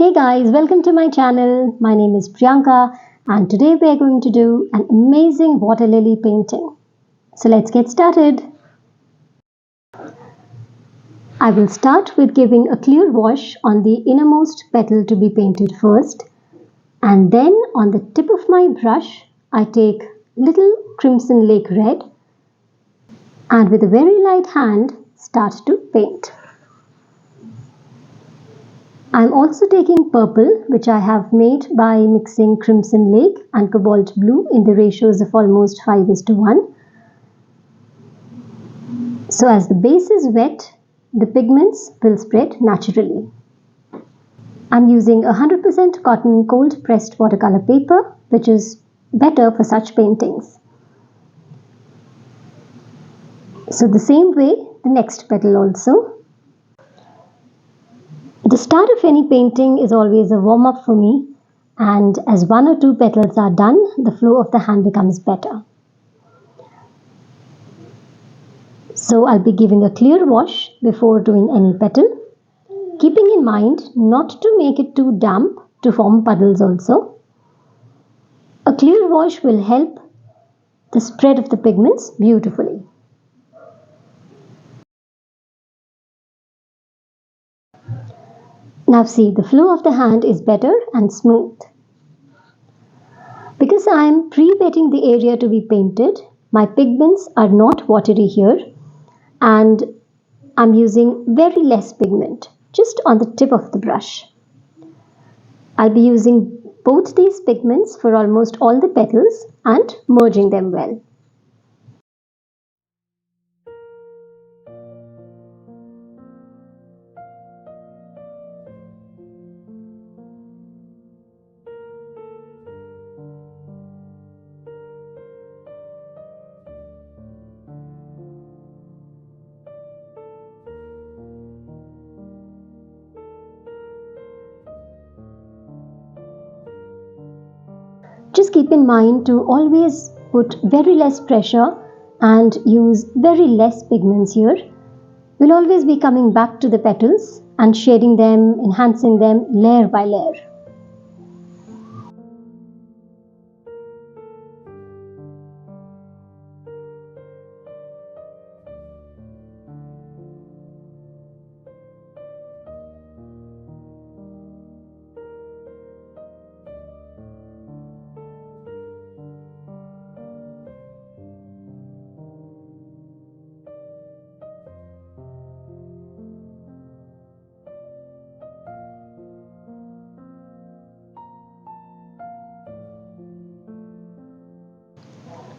Hey guys, welcome to my channel. My name is Priyanka and today we are going to do an amazing water lily painting. So let's get started. I will start with giving a clear wash on the innermost petal to be painted first, and then on the tip of my brush I take little Crimson Lake Red and with a very light hand start to paint. I'm also taking purple, which I have made by mixing Crimson Lake and Cobalt Blue in the ratios of almost 5:1. So as the base is wet, the pigments will spread naturally. I'm using 100% cotton cold pressed watercolor paper, which is better for such paintings. So the same way, the next petal also. The start of any painting is always a warm-up for me, and as one or two petals are done, the flow of the hand becomes better. So I'll be giving a clear wash before doing any petal, keeping in mind not to make it too damp to form puddles also. A clear wash will help the spread of the pigments beautifully. Now see, the flow of the hand is better and smooth. Because I am pre-wetting the area to be painted, my pigments are not watery here and I'm using very less pigment, just on the tip of the brush. I'll be using both these pigments for almost all the petals and merging them well. Just keep in mind to always put very less pressure and use very less pigments here. We'll always be coming back to the petals and shading them, enhancing them layer by layer.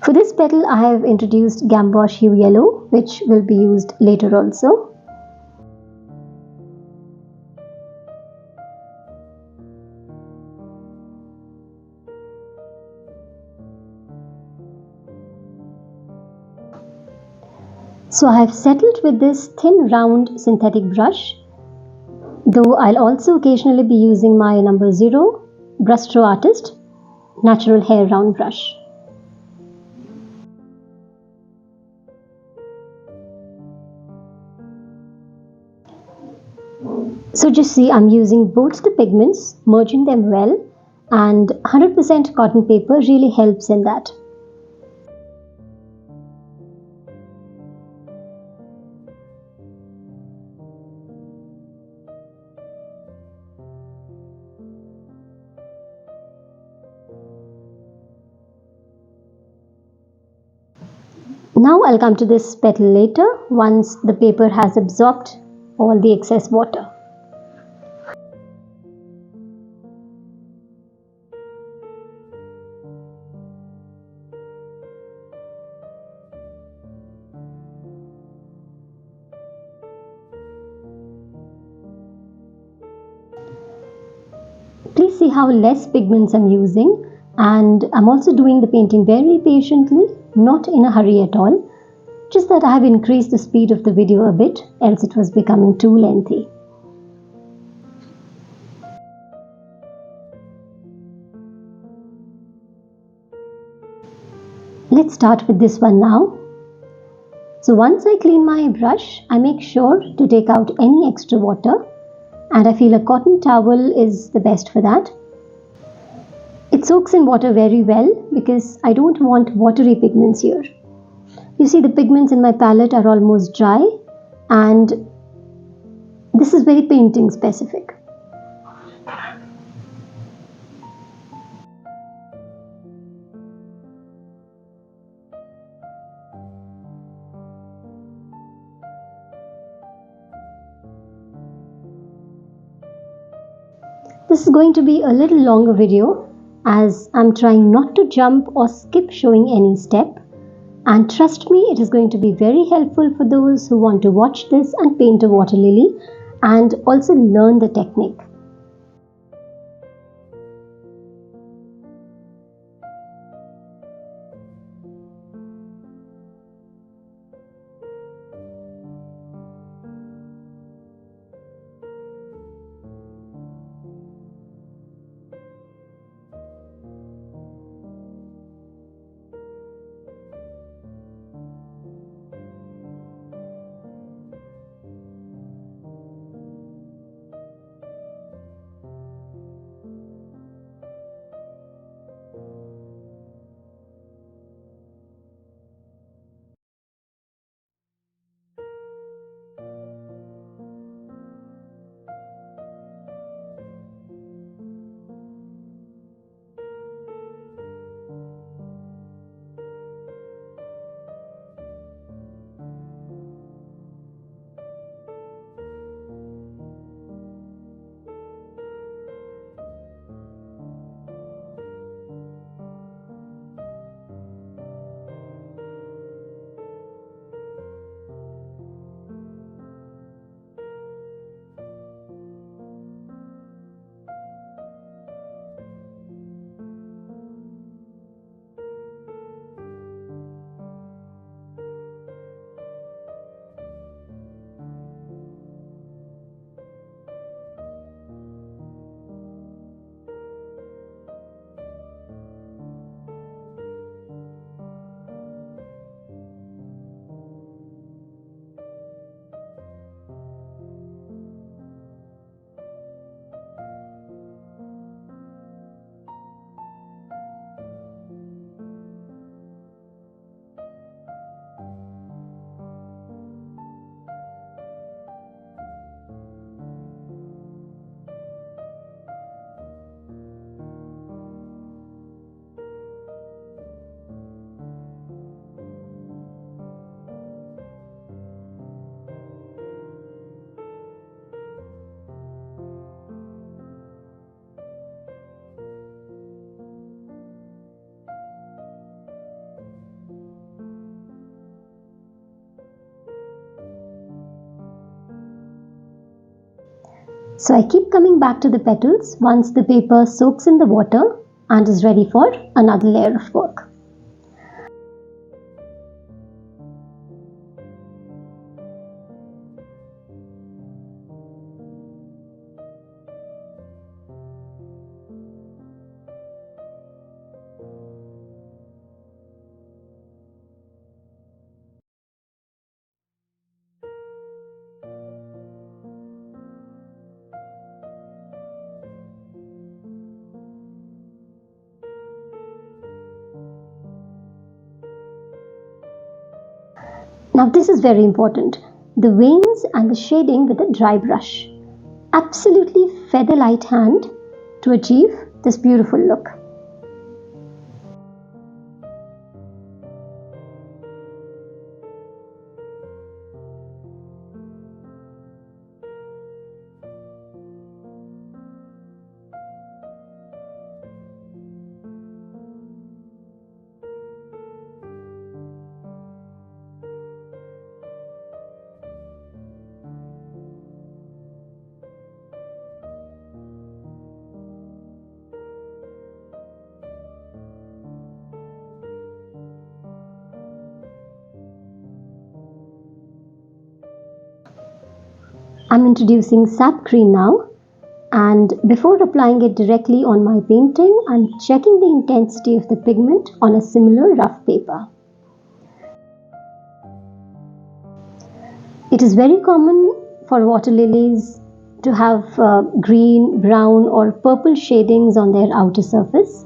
For this petal, I have introduced Gamboge Hue Yellow, which will be used later also. So I have settled with this thin round synthetic brush, though I'll also occasionally be using my number 0 Brushtro Artist natural hair round brush. So just see, I'm using both the pigments, merging them well, and 100% cotton paper really helps in that. Now I'll come to this petal later, once the paper has absorbed all the excess water. Please see how less pigments I'm using, and I'm also doing the painting very patiently, not in a hurry at all. Just that I have increased the speed of the video a bit, else it was becoming too lengthy. Let's start with this one now. So once I clean my brush, I make sure to take out any extra water and I feel a cotton towel is the best for that. It soaks in water very well because I don't want watery pigments here. You see, the pigments in my palette are almost dry, and this is very painting specific. This is going to be a little longer video as I'm trying not to jump or skip showing any step. And trust me, it is going to be very helpful for those who want to watch this and paint a water lily and also learn the technique. So I keep coming back to the petals once the paper soaks in the water and is ready for another layer of work. Now this is very important. The veins and the shading with a dry brush. Absolutely feather light hand to achieve this beautiful look. I'm introducing sap green now, and before applying it directly on my painting, I'm checking the intensity of the pigment on a similar rough paper. It is very common for water lilies to have green, brown or purple shadings on their outer surface.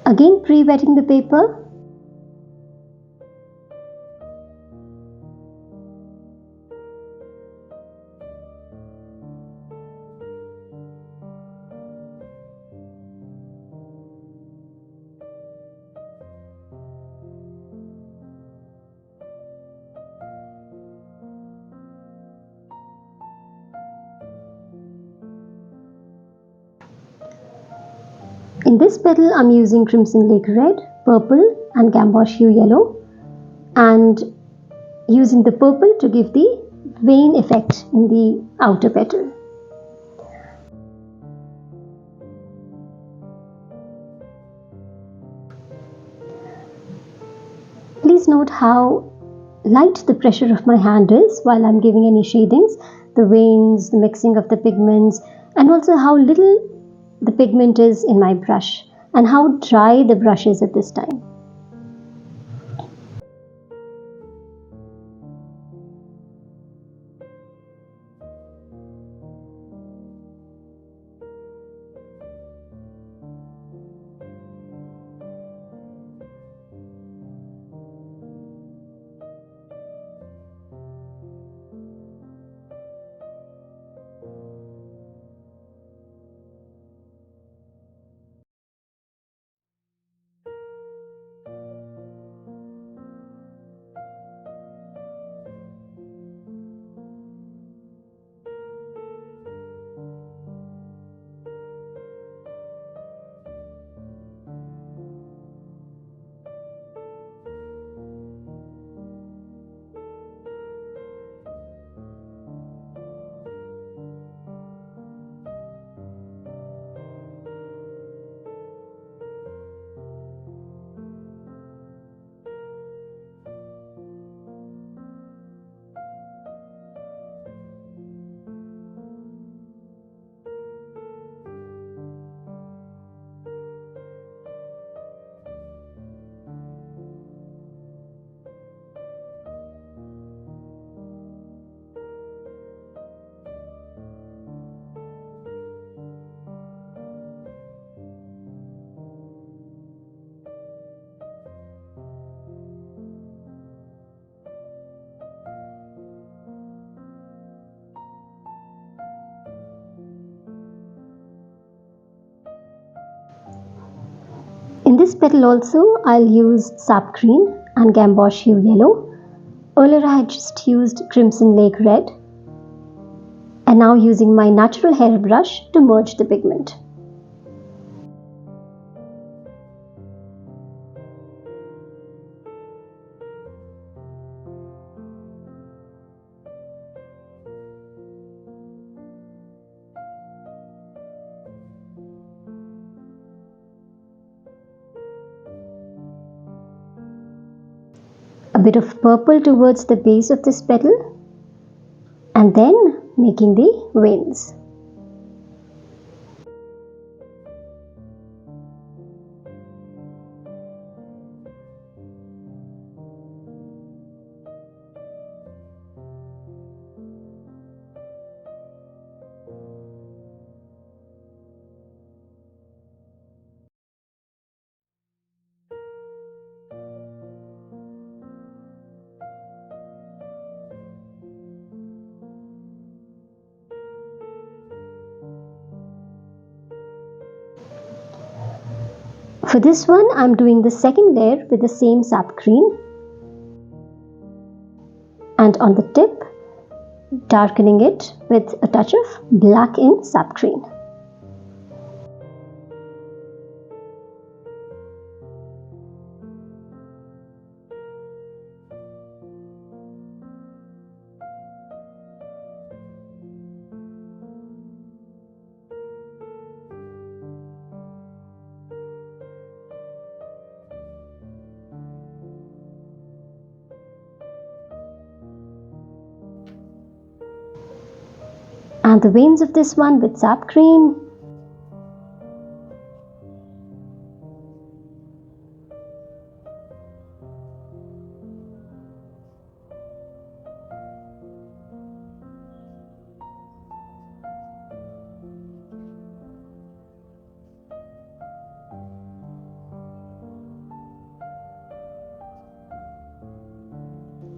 Again, pre-wetting the paper. In this petal, I'm using Crimson Lake Red, Purple and Gamboge Hue Yellow, and using the purple to give the vein effect in the outer petal. Please note how light the pressure of my hand is while I'm giving any shadings, the veins, the mixing of the pigments, and also how little the pigment is in my brush and how dry the brush is at this time. In this petal also, I'll use Sap Green and Gamboge Hue Yellow. Earlier I had just used Crimson Lake Red, and now using my natural hair brush to merge the pigment. a bit of purple towards the base of this petal, and then making the veins. For this one, I'm doing the second layer with the same sap green, and on the tip, darkening it with a touch of black in sap green. And the veins of this one with sap green.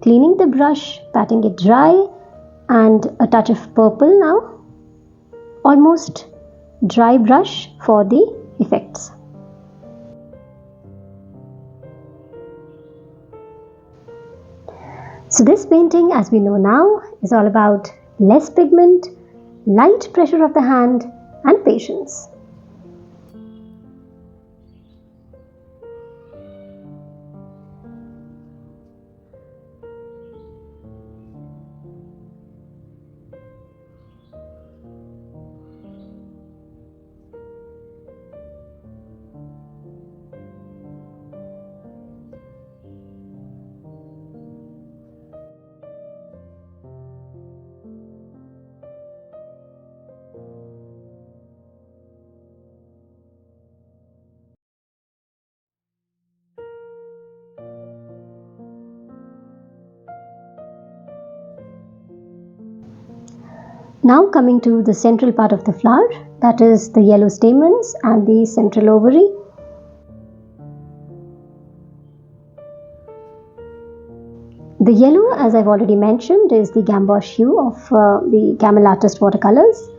Cleaning the brush, patting it dry, and a touch of purple now. Almost dry brush for the effects. So this painting, as we know now, is all about less pigment, light pressure of the hand, and patience. Now coming to the central part of the flower, that is the yellow stamens and the central ovary. The yellow, as I've already mentioned, is the gamboge hue of the Camel Artist watercolors,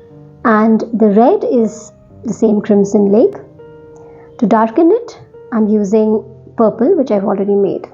and the red is the same Crimson Lake. To darken it, I'm using purple, which I've already made.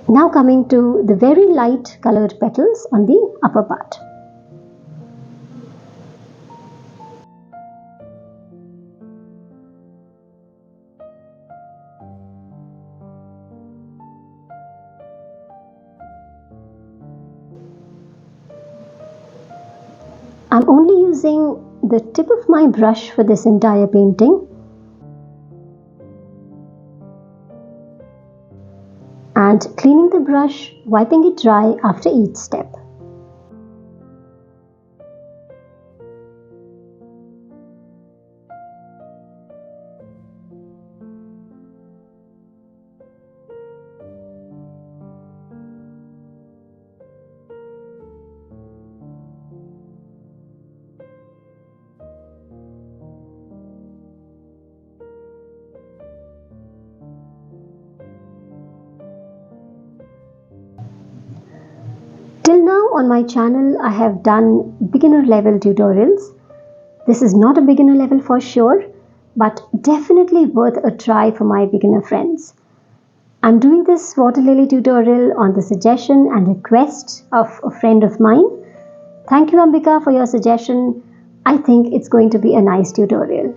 Now coming to the very light colored petals on the upper part. I'm only using the tip of my brush for this entire painting, and cleaning the brush, wiping it dry after each step. Till now on my channel I have done beginner level tutorials. This is not a beginner level for sure, but definitely worth a try for my beginner friends. I'm doing this water lily tutorial on the suggestion and request of a friend of mine. Thank you Ambika for your suggestion. I think it's going to be a nice tutorial.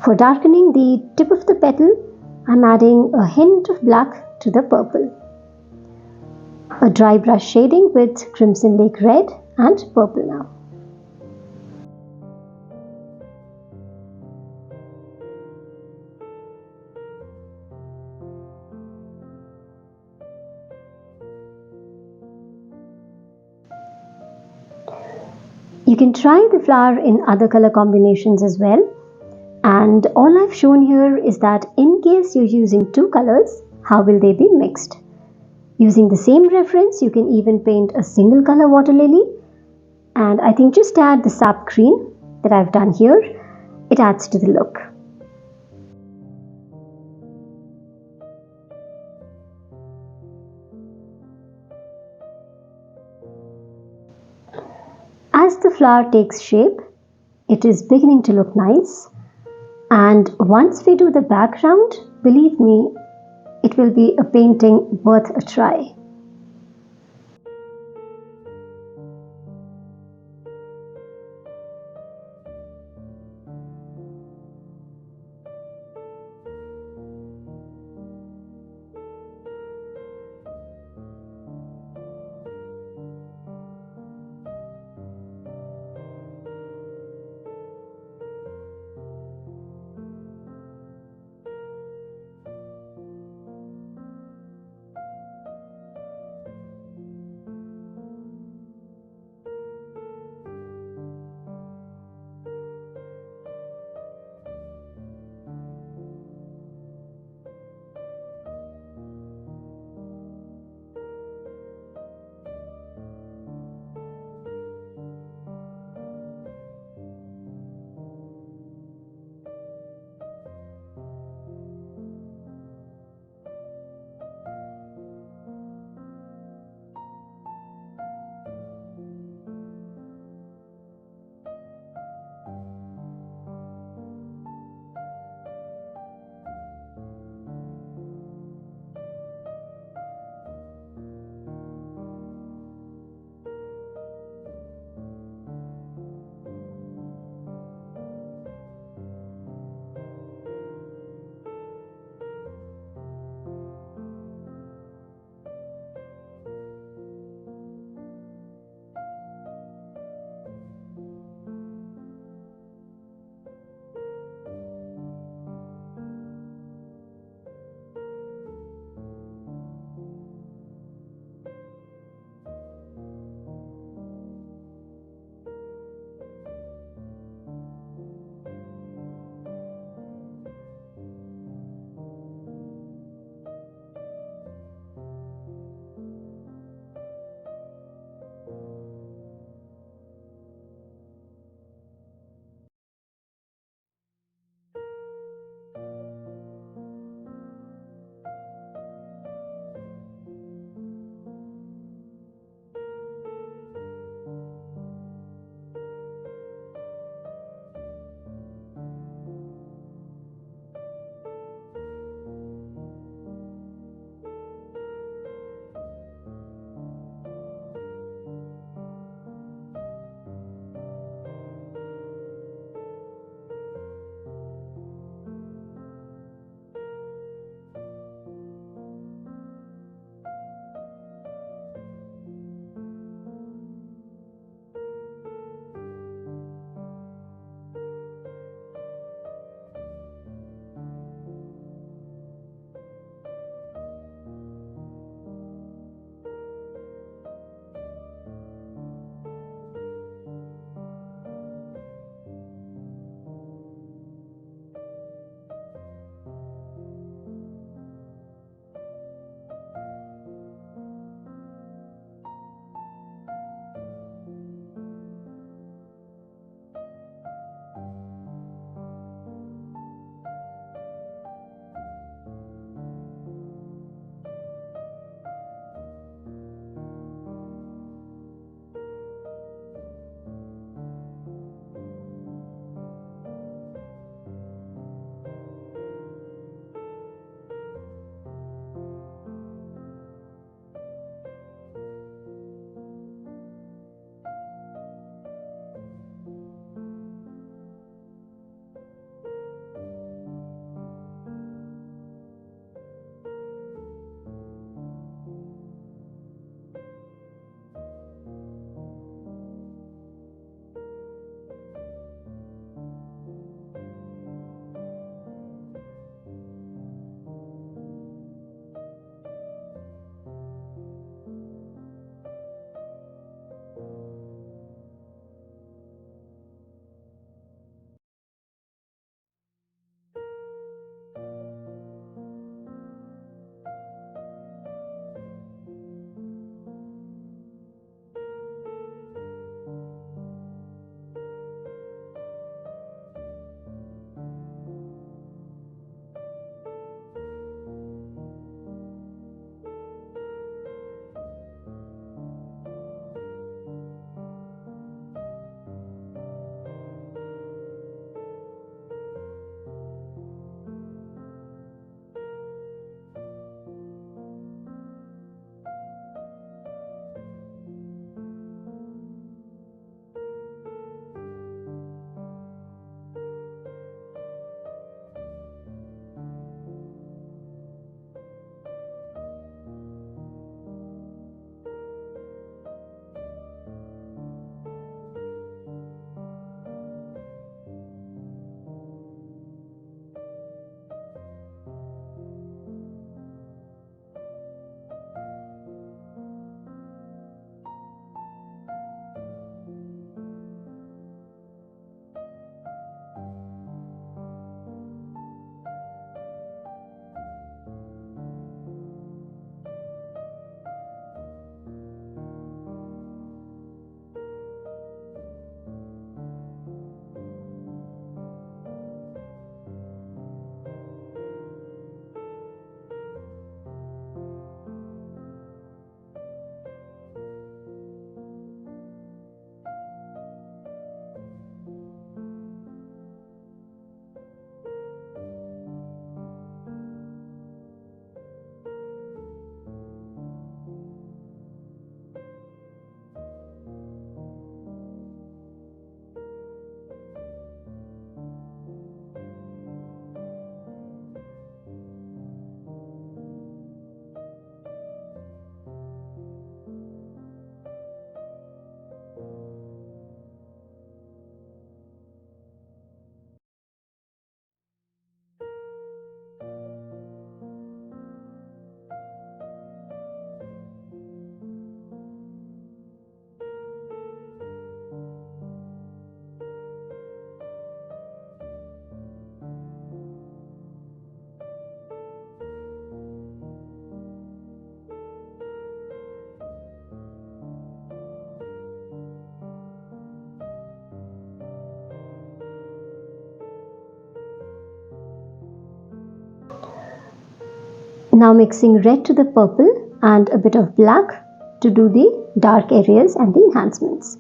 For darkening the tip of the petal, I'm adding a hint of black to the purple. A dry brush shading with Crimson Lake Red and purple now. You can try the flower in other color combinations as well. And all I've shown here is that in case you're using two colors, how will they be mixed? Using the same reference, you can even paint a single color water lily. And I think just add the sap green that I've done here. It adds to the look. As the flower takes shape, it is beginning to look nice. And once we do the background, believe me, it will be a painting worth a try. Now mixing red to the purple and a bit of black to do the dark areas and the enhancements.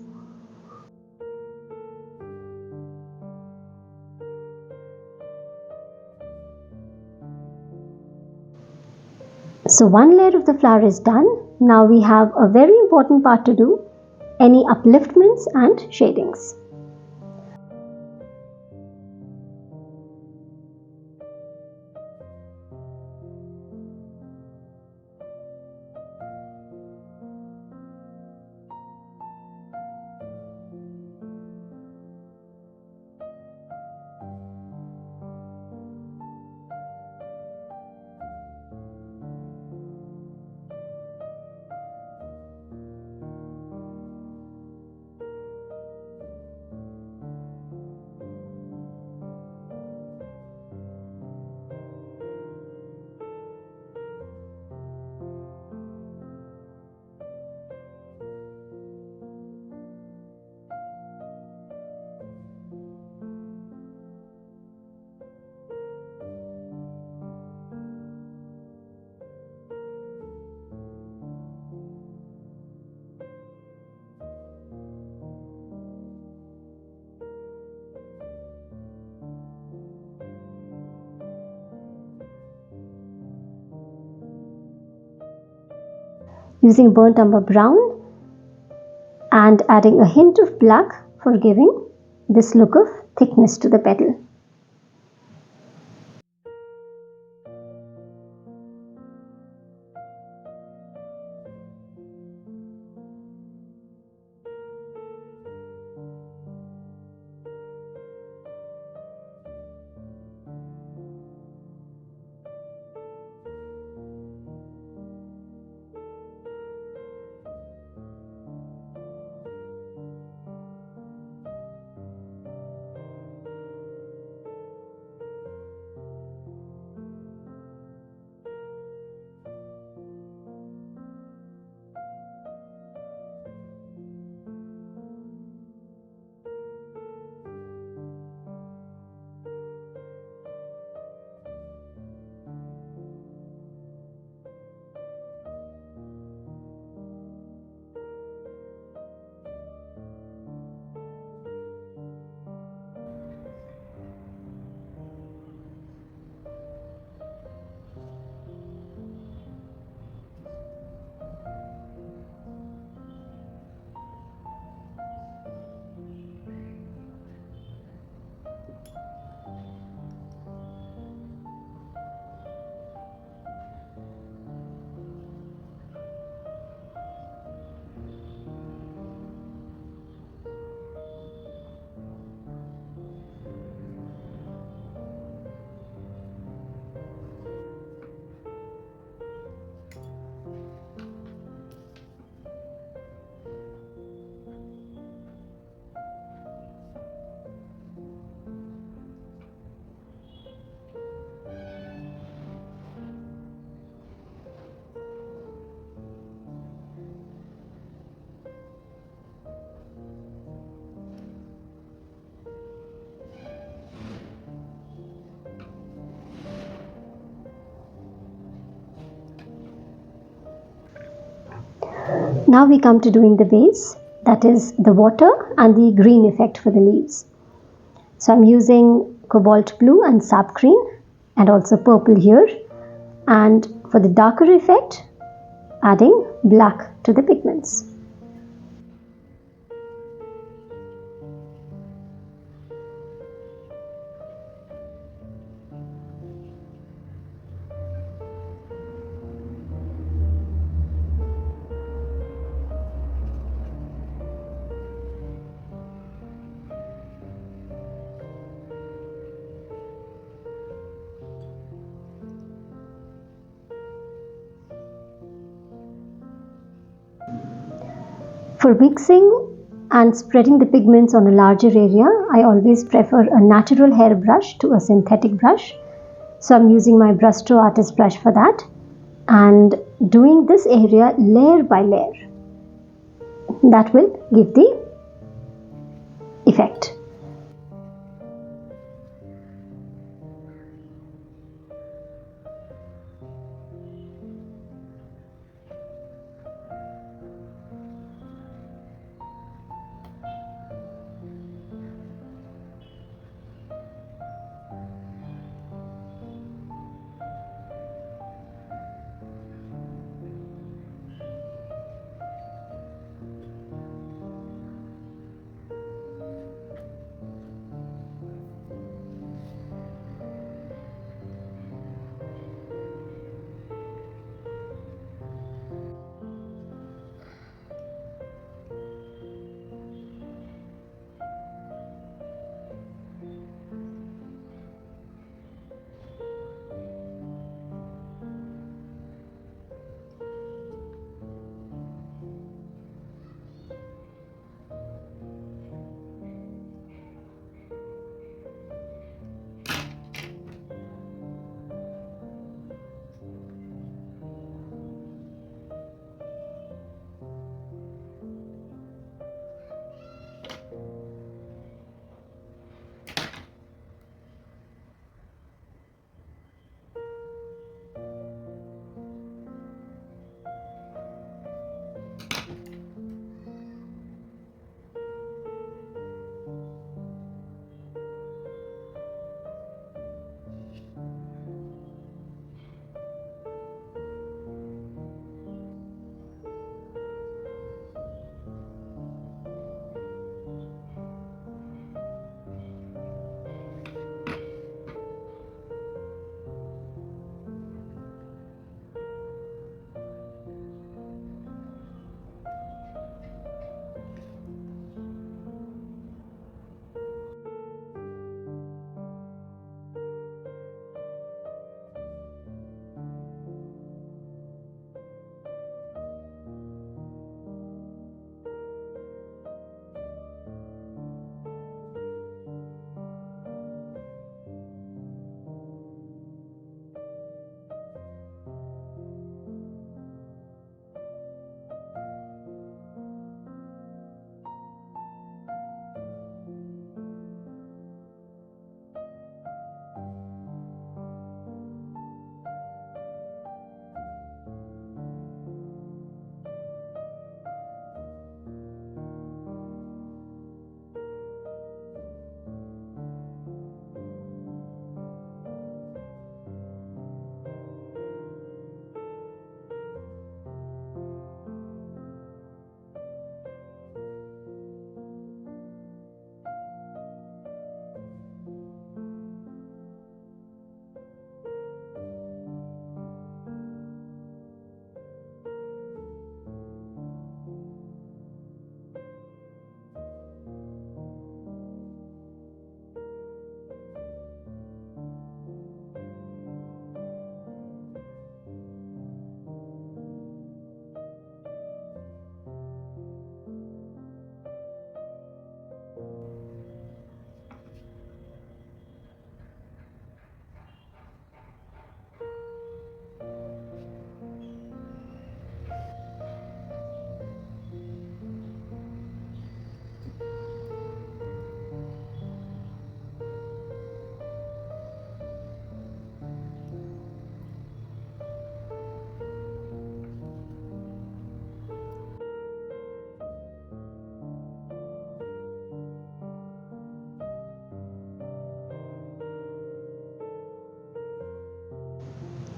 So one layer of the flower is done. Now we have a very important part to do, any upliftments and shadings. Using burnt umber brown and adding a hint of black for giving this look of thickness to the petal. Now we come to doing the base, that is the water and the green effect for the leaves. So I'm using cobalt blue and sap green and also purple here, and for the darker effect adding black to the pigments. For mixing and spreading the pigments on a larger area, I always prefer a natural hair brush to a synthetic brush. So I'm using my Brushtro Artist brush for that and doing this area layer by layer. That will give the effect.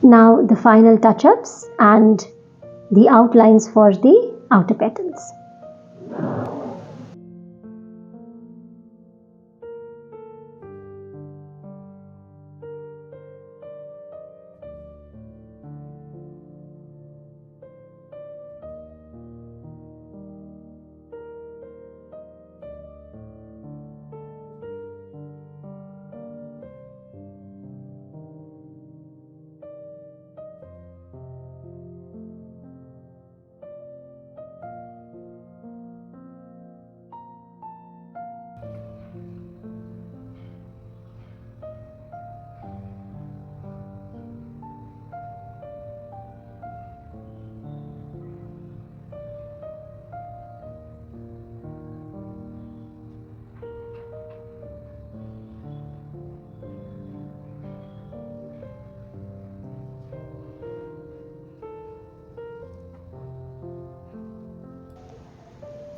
Now the final touch-ups and the outlines for the outer petals.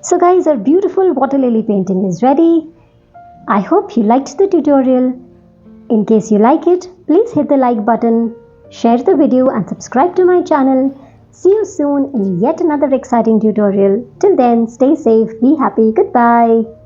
So guys, our beautiful water lily painting is ready. I hope you liked the tutorial. In case you like it, please hit the like button, share the video and subscribe to my channel. See you soon in yet another exciting tutorial. Till then, stay safe, be happy, goodbye.